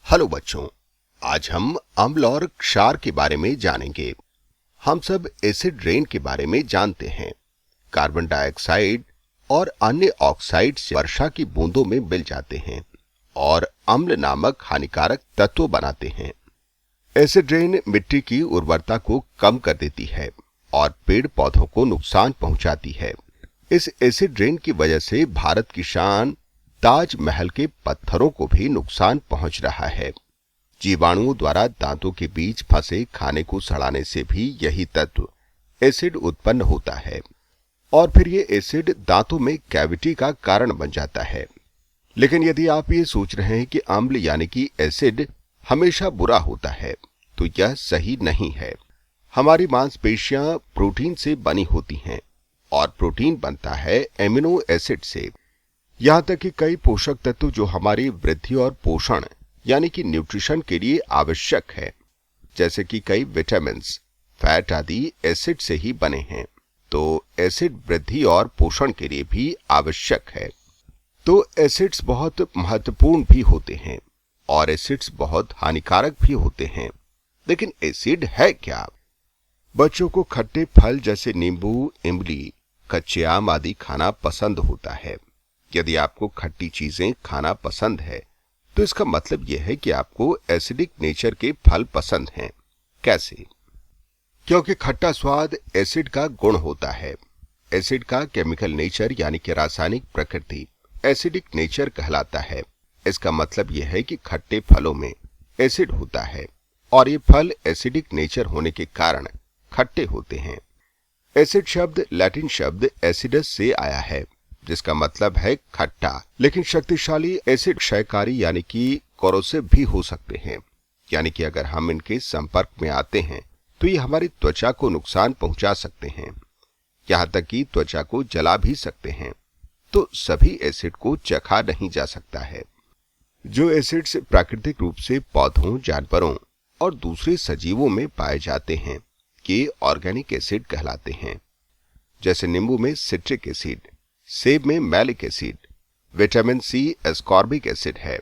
Hello बच्चों, आज हम अम्ल और क्षार के बारे में जानेंगे। हम सब एसिड रेन के बारे में जानते हैं। कार्बन डाइऑक्साइड और अन्य ऑक्साइड से वर्षा की बूंदों में मिल जाते हैं और अम्ल नामक हानिकारक तत्व बनाते हैं। एसिड रेन मिट्टी की उर्वरता को कम कर देती है और पेड़ पौधों को नुकसान पहुंचाती है। इस एसिड रेन की वजह से भारत की शान ताजमहल के पत्थरों को भी नुकसान पहुंच रहा है। जीवाणुओं द्वारा दांतों के बीच फंसे खाने को सड़ाने से भी यही तत्व एसिड उत्पन्न होता है और फिर ये एसिड दांतों में कैविटी का कारण बन जाता है। लेकिन यदि आप ये सोच रहे हैं कि अम्ल यानी कि एसिड हमेशा बुरा होता है, तो यह सही नहीं है। हमारी मांसपेशियां प्रोटीन से बनी होती हैं और प्रोटीन बनता है एमिनो एसिड से। यहां तक कि कई पोषक तत्व जो हमारी वृद्धि और पोषण यानी कि न्यूट्रिशन के लिए आवश्यक है, जैसे कि कई विटामिन्स, फैट आदि एसिड से ही बने हैं, तो एसिड वृद्धि और पोषण के लिए भी आवश्यक है। तो एसिड्स बहुत महत्वपूर्ण भी होते हैं और एसिड्स बहुत हानिकारक भी होते हैं। लेकिन एसिड है क्या? बच्चों को खट्टे फल जैसे नींबू, इमली, कच्चे आम आदि खाना पसंद होता है। यदि आपको खट्टी चीजें खाना पसंद है, तो इसका मतलब यह है कि आपको एसिडिक नेचर के फल पसंद हैं। कैसे? क्योंकि खट्टा स्वाद एसिड का गुण होता है। एसिड का केमिकल नेचर यानी कि रासायनिक प्रकृति एसिडिक नेचर कहलाता है। इसका मतलब यह है कि खट्टे फलों में एसिड होता है और ये फल एसिडिक नेचर होने के कारण खट्टे होते हैं। एसिड शब्द लैटिन शब्द एसिडस से आया है, जिसका मतलब है खट्टा। लेकिन शक्तिशाली एसिड क्षयकारी यानी कि कोरोसिव भी हो सकते हैं। यानी कि अगर हम इनके संपर्क में आते हैं तो ये हमारी त्वचा को नुकसान पहुंचा सकते हैं, यहां तक कि त्वचा को जला भी सकते हैं। तो सभी एसिड को चखा नहीं जा सकता है। जो एसिड्स प्राकृतिक रूप से पौधों, जानवरों और दूसरे सजीवों में पाए जाते हैं, ये ऑर्गेनिक एसिड कहलाते हैं। जैसे नींबू में सिट्रिक एसिड, सेब में malic acid, vitamin C ascorbic acid है।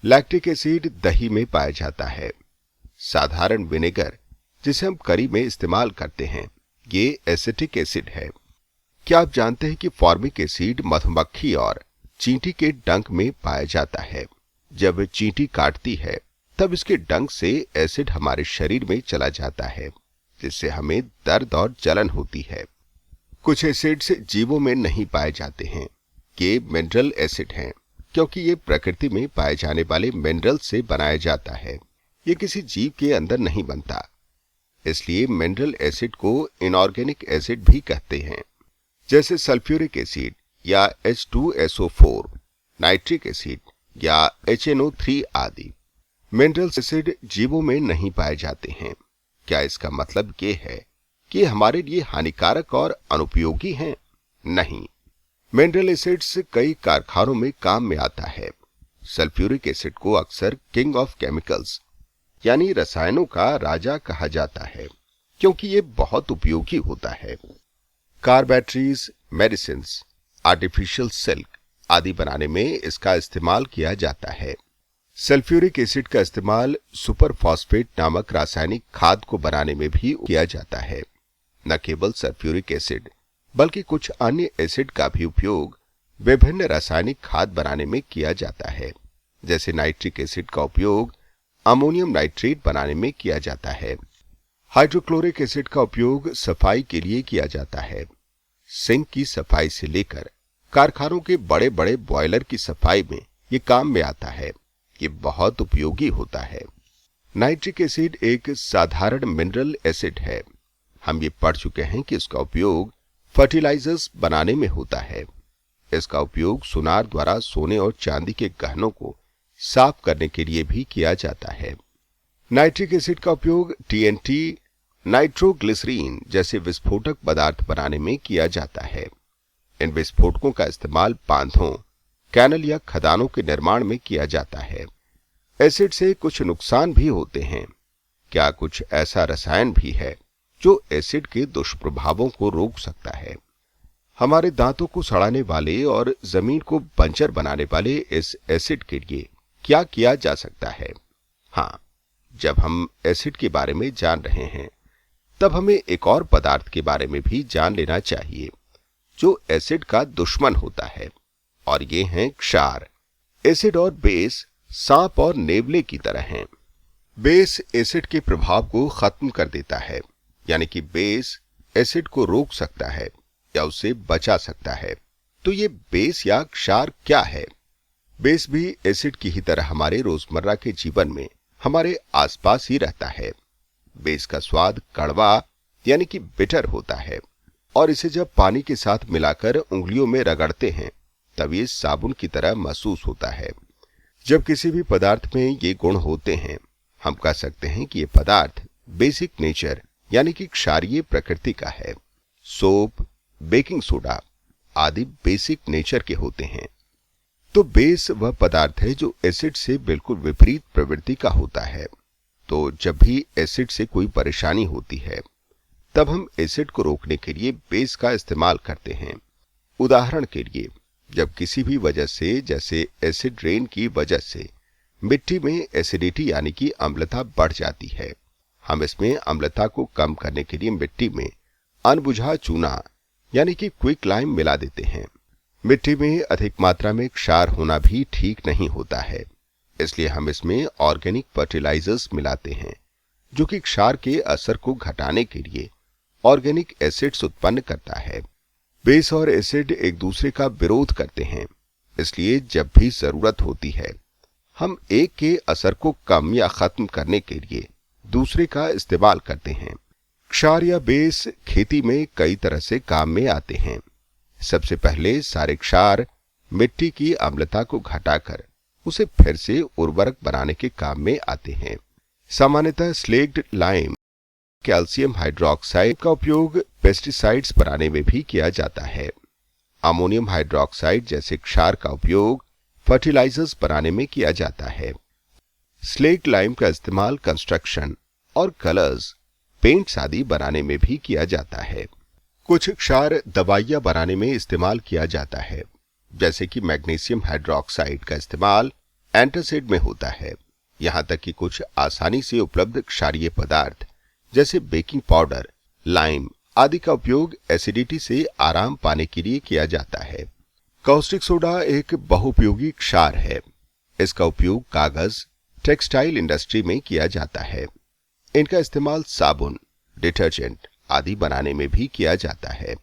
लैक्टिक एसिड दही में पाया जाता है। साधारण विनेगर जिसे हम करी में इस्तेमाल करते हैं, ये एसिटिक एसिड है। क्या आप जानते हैं कि फॉर्मिक एसिड मधुमक्खी और चींटी के डंक में पाया जाता है? जब चींटी काटती है तब इसके डंक से एसिड हमारे शरीर में चला जाता है, जिससे हमें दर्द और जलन होती है। कुछ एसिड्स जीवों में नहीं पाए जाते हैं। ये मिनरल एसिड हैं, क्योंकि ये प्रकृति में पाए जाने वाले मिनरल से बनाया जाता है। ये किसी जीव के अंदर नहीं बनता, इसलिए मिनरल एसिड को इनऑर्गेनिक एसिड भी कहते हैं। जैसे सल्फ्यूरिक एसिड या H2SO4, नाइट्रिक एसिड या HNO3 आदि। मिनरल एसिड जीवों में नहीं पाए जाते हैं। क्या इसका मतलब ये है कि हमारे लिए हानिकारक और अनुपयोगी हैं? नहीं। मिनरल एसिड्स कई कारखानों में काम में आता है। सल्फ्यूरिक एसिड को अक्सर किंग ऑफ केमिकल्स यानी रसायनों का राजा कहा जाता है, क्योंकि ये बहुत उपयोगी होता है। Car batteries, medicine, artificial silk आदि बनाने में इसका इस्तेमाल किया जाता है। सल्फ्यूरिक एसिड का इस्तेमाल सुपरफॉस्फेट नामक रासायनिक खाद को बनाने में भी किया जाता है। न केवल सल्फ्यूरिक एसिड बल्कि कुछ अन्य एसिड का भी उपयोग विभिन्न रासायनिक खाद बनाने में किया जाता है। जैसे नाइट्रिक एसिड का उपयोग अमोनियम नाइट्रेट बनाने में किया जाता है। हाइड्रोक्लोरिक एसिड का उपयोग सफाई के लिए किया जाता है। सिंक की सफाई से लेकर कारखानों के बड़े बड़े बॉयलर की सफाई में ये काम में आता है। ये बहुत उपयोगी होता है। नाइट्रिक एसिड एक साधारण मिनरल एसिड है। हम ये पढ़ चुके हैं कि इसका उपयोग फर्टिलाइजर्स बनाने में होता है। इसका उपयोग सुनार द्वारा सोने और चांदी के गहनों को साफ करने के लिए भी किया जाता है। नाइट्रिक एसिड का उपयोग TNT, नाइट्रोग्लिसरीन जैसे विस्फोटक पदार्थ बनाने में किया जाता है। इन विस्फोटकों का इस्तेमाल बांधों, कैनल या खदानों के निर्माण में किया जाता है। एसिड से कुछ नुकसान भी होते हैं। क्या कुछ ऐसा रसायन भी है जो एसिड के दुष्प्रभावों को रोक सकता है? हमारे दांतों को सड़ाने वाले और जमीन को बंजर बनाने वाले इस एसिड के लिए क्या किया जा सकता है? हाँ, जब हम एसिड के बारे में जान रहे हैं तब हमें एक और पदार्थ के बारे में भी जान लेना चाहिए जो एसिड का दुश्मन होता है, और ये हैं क्षार। एसिड और बेस सांप और नेवले की तरह हैं। बेस एसिड के प्रभाव को खत्म कर देता है, यानी कि बेस एसिड को रोक सकता है या उसे बचा सकता है। तो ये बेस या क्षार क्या है? बेस भी एसिड की ही तरह हमारे रोजमर्रा के जीवन में हमारे आसपास ही रहता है। बेस का स्वाद कड़वा यानी कि बिटर होता है, और इसे जब पानी के साथ मिलाकर उंगलियों में रगड़ते हैं तब ये साबुन की तरह महसूस होता है। जब किसी भी पदार्थ में ये गुण होते हैं, हम कह सकते हैं कि ये पदार्थ बेसिक नेचर यानी कि क्षारीय प्रकृति का है। सोप, बेकिंग सोडा आदि बेसिक नेचर के होते हैं। तो बेस वह पदार्थ है जो एसिड से बिल्कुल विपरीत प्रवृत्ति का होता है। तो जब भी एसिड से कोई परेशानी होती है तब हम एसिड को रोकने के लिए बेस का इस्तेमाल करते हैं। उदाहरण के लिए, जब किसी भी वजह से, जैसे एसिड रेन की वजह से मिट्टी में एसिडिटी यानी कि अम्लता बढ़ जाती है, हम इसमें अम्लता को कम करने के लिए मिट्टी में अनबुझा चूना यानी कि क्विक लाइम मिला देते हैं। मिट्टी में अधिक मात्रा में क्षार होना भी ठीक नहीं होता है, इसलिए हम इसमें ऑर्गेनिक फर्टिलाइजर्स मिलाते हैं जो कि क्षार के असर को घटाने के लिए ऑर्गेनिक एसिड्स उत्पन्न करता है। बेस और एसिड एक दूसरे का विरोध करते हैं, इसलिए जब भी जरूरत होती है हम एक के असर को कम या खत्म करने के लिए दूसरे का इस्तेमाल करते हैं। क्षार या बेस खेती में कई तरह से काम में आते हैं। सबसे पहले सारे क्षार मिट्टी की अम्लता को घटाकर उसे फिर से उर्वरक बनाने के काम में आते हैं। सामान्यतः स्लेग्ड लाइम, कैल्शियम हाइड्रोक्साइड का उपयोग पेस्टिसाइड्स बनाने में भी किया जाता है। अमोनियम हाइड्रोक्साइड जैसे क्षार का उपयोग फर्टिलाइजर्स बनाने में किया जाता है। स्लेग्ड लाइम का इस्तेमाल कंस्ट्रक्शन और कलर्स, पेंट्स आदि बनाने में भी किया जाता है। कुछ क्षार दवाइयां बनाने में इस्तेमाल किया जाता है, जैसे कि मैग्नीशियम हाइड्रोक्साइड का इस्तेमाल एंटासिड में होता है। यहां तक कि कुछ आसानी से उपलब्ध क्षारीय पदार्थ जैसे बेकिंग पाउडर, लाइम आदि का उपयोग एसिडिटी से आराम पाने के लिए किया जाता है। कास्टिक सोडा एक बहुउपयोगी क्षार है। इसका उपयोग कागज, टेक्सटाइल इंडस्ट्री में किया जाता है। इनका इस्तेमाल साबुन, डिटर्जेंट आदि बनाने में भी किया जाता है।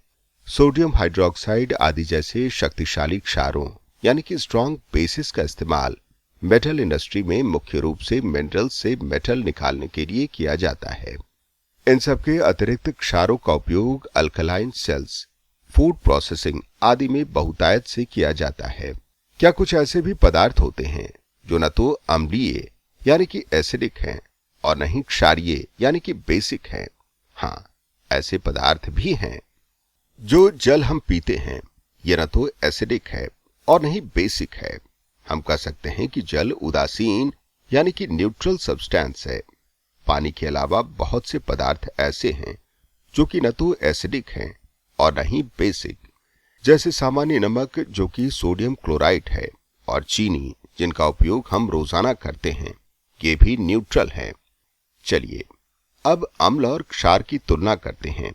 सोडियम हाइड्रोक्साइड आदि जैसे शक्तिशाली क्षारों यानी कि स्ट्रॉन्ग बेसिस का इस्तेमाल मेटल इंडस्ट्री में मुख्य रूप से मिनरल से मेटल निकालने के लिए किया जाता है। इन सबके अतिरिक्त क्षारों का उपयोग अल्कलाइन सेल्स, फूड प्रोसेसिंग आदि में बहुतायत से किया जाता है। क्या कुछ ऐसे भी पदार्थ होते हैं जो न तो अम्लीय यानी कि एसिडिक हैं और न ही क्षारीय यानी कि बेसिक हैं? हाँ, ऐसे पदार्थ भी हैं। जो जल हम पीते हैं यह न तो एसिडिक है और न ही बेसिक है। हम कह सकते हैं कि जल उदासीन यानी कि न्यूट्रल सब्सटेंस है। पानी के अलावा बहुत से पदार्थ ऐसे हैं जो कि न तो एसिडिक हैं और न ही बेसिक, जैसे सामान्य नमक जो कि सोडियम क्लोराइड है, और चीनी जिनका उपयोग हम रोजाना करते हैं, ये भी न्यूट्रल हैं। चलिए अब अम्ल और क्षार की तुलना करते हैं।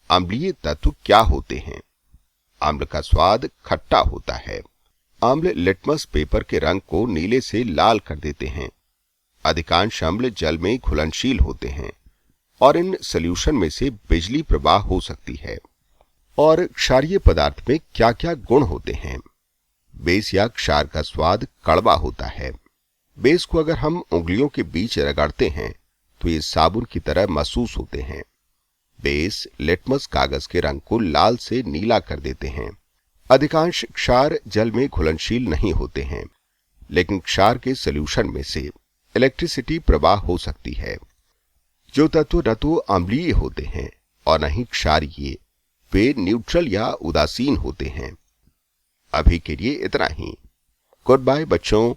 अम्लीय तत्व क्या होते हैं? अम्ल का स्वाद खट्टा होता है। अम्ल लिटमस पेपर के रंग को नीले से लाल कर देते हैं। अधिकांश अम्ल जल में घुलनशील होते हैं और इन सॉल्यूशन में से बिजली प्रवाह हो सकती है। और क्षारीय पदार्थ में क्या क्या गुण होते हैं? बेस या क्षार का स्वाद कड़वा होता है। बेस को अगर हम उंगलियों के बीच रगड़ते हैं तो ये साबुन की तरह महसूस होते हैं। बेस लिटमस कागज के रंग को लाल से नीला कर देते हैं। अधिकांश क्षार जल में घुलनशील नहीं होते हैं, लेकिन क्षार के सॉल्यूशन में से इलेक्ट्रिसिटी प्रवाह हो सकती है। जो तत्व न तो अम्लीय होते हैं और न ही क्षारीय, वे न्यूट्रल या उदासीन होते हैं। अभी के लिए इतना ही। गुड बाय बच्चों।